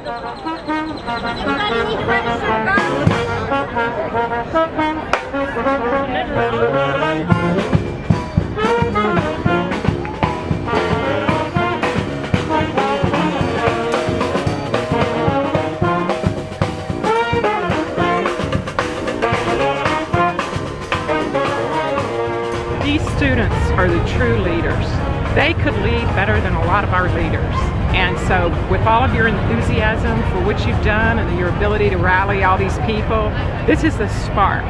These students are the true leaders. They could lead better than a lot of our leaders. And so with all of your enthusiasm for what you've done and your ability to rally all these people, this is the spark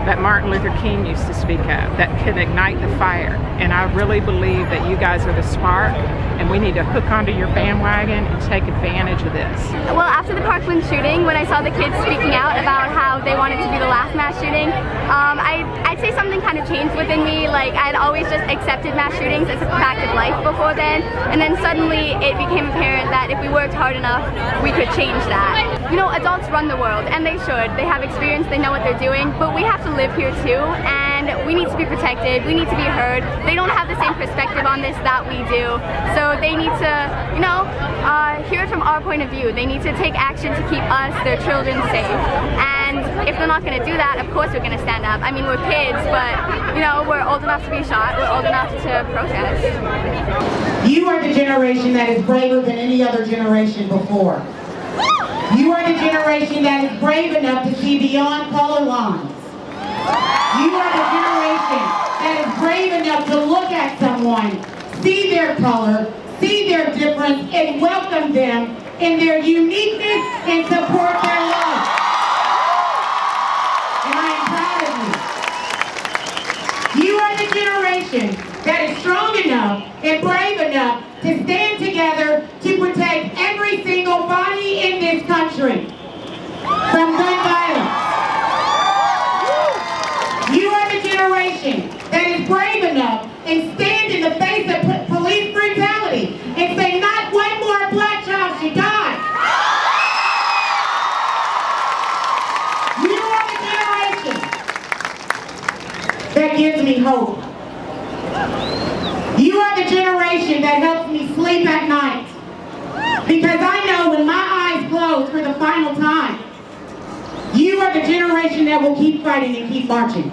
that Martin Luther King used to speak of, that can ignite the fire. And I really believe that you guys are the spark, and we need to hook onto your bandwagon and take advantage of this. Well, after the Parkland shooting, when I saw the kids speaking out about how they wanted to be the last mass shooting, I'd say something kind of changed within me. Like, I'd always just accepted mass shootings as a fact of life before then, and then suddenly it became apparent that if we worked hard enough, we could change that. You know, adults run the world, and they should. They have experience, they know what they're doing, but we have to live here too, and we need to be protected, we need to be heard. They don't have the same perspective on this that we do, so they need to, you know, hear it from our point of view. They need to take action to keep us, their children, safe. And if they're not going to do that, of course we're going to stand up. I mean, we're kids, but, you know, we're old enough to be shot, we're old enough to protest. You are the generation that is braver than any other generation before. You are the generation that is brave enough to see beyond color lines. You are the generation that is brave enough to look at someone, see their color, see their difference, and welcome them in their uniqueness and support their love. And I am proud of you. You are the generation that is strong enough and brave enough to stand together to protect every single body in this country from gun violence. You are the generation that is brave enough and stand in the face of police brutality and say not one more black child should die. You are the generation that gives me hope. You are the generation that helps me sleep at night. Because I know when my eyes close for the final time, you are the generation that will keep fighting and keep marching.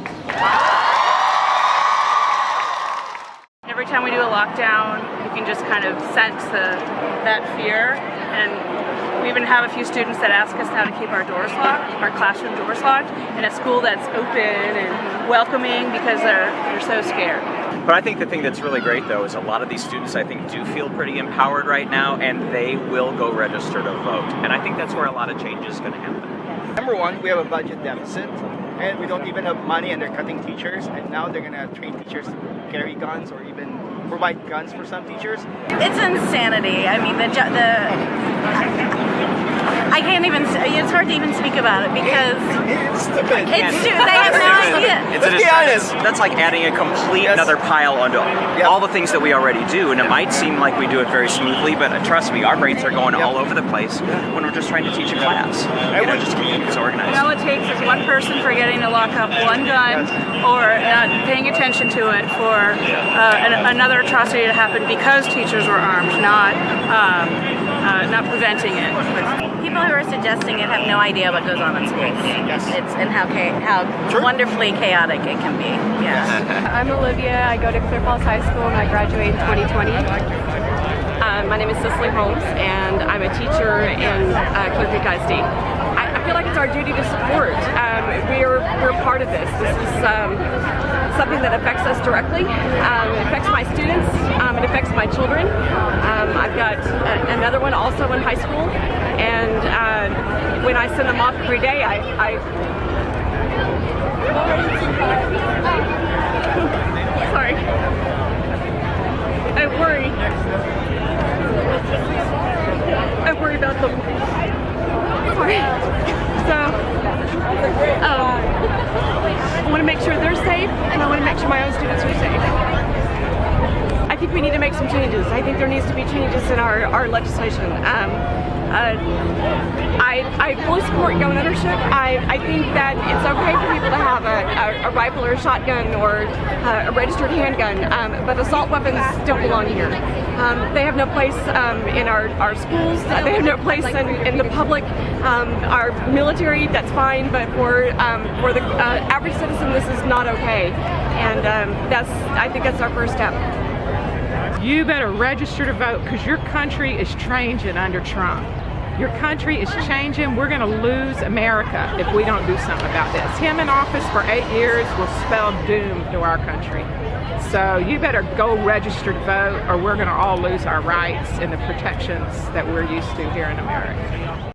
Every time we do a lockdown, you can just kind of sense that fear. And we even have a few students that ask us how to keep our doors locked, our classroom doors locked, in a school that's open and welcoming because they're so scared. But I think the thing that's really great, though, is a lot of these students, I think, do feel pretty empowered right now, and they will go register to vote. And I think that's where a lot of change is going to happen. Number one, we have a budget deficit, and we don't even have money, and they're cutting teachers, and now they're going to train teachers to carry guns or even provide guns for some teachers. It's insanity. I mean, I can't even, it's hard to even speak about it because it's stupid. They have no idea. Let's be honest. That's like adding a complete another pile onto all the things that we already do, and it might seem like we do it very smoothly, but trust me, our brains are going all over the place when we're just trying to teach a class. You know, just keep things organized. All it takes is one person forgetting to lock up one gun or not paying attention to it for another atrocity to happen because teachers were armed, not preventing it. People who are suggesting it have no idea what goes on in schools. It's and how wonderfully chaotic it can be. Yeah. I'm Olivia. I go to Clear Falls High School and I graduate in 2020. My name is Cicely Holmes and I'm a teacher in Clear Creek ISD. I feel like it's our duty to support. We're part of this. This is something that affects us directly. It affects my students. It affects my children. I've got another one also in high school, and when I send them off every day, sorry, I worry about them. Sorry. So, I want to make sure they're safe, and I want to make sure my own students are safe. I think we need to make make some changes. I think there needs to be changes in our legislation. I fully support gun ownership. I think that it's okay for people to have a rifle or a shotgun or a registered handgun, but assault weapons don't belong here. They have no place in our schools. They have no place in the public. Our military, that's fine, but for the average citizen, this is not okay. And I think that's our first step. You better register to vote because your country is changing under Trump. Your country is changing. We're going to lose America if we don't do something about this. Him in office for 8 years will spell doom to our country. So you better go register to vote or we're going to all lose our rights and the protections that we're used to here in America.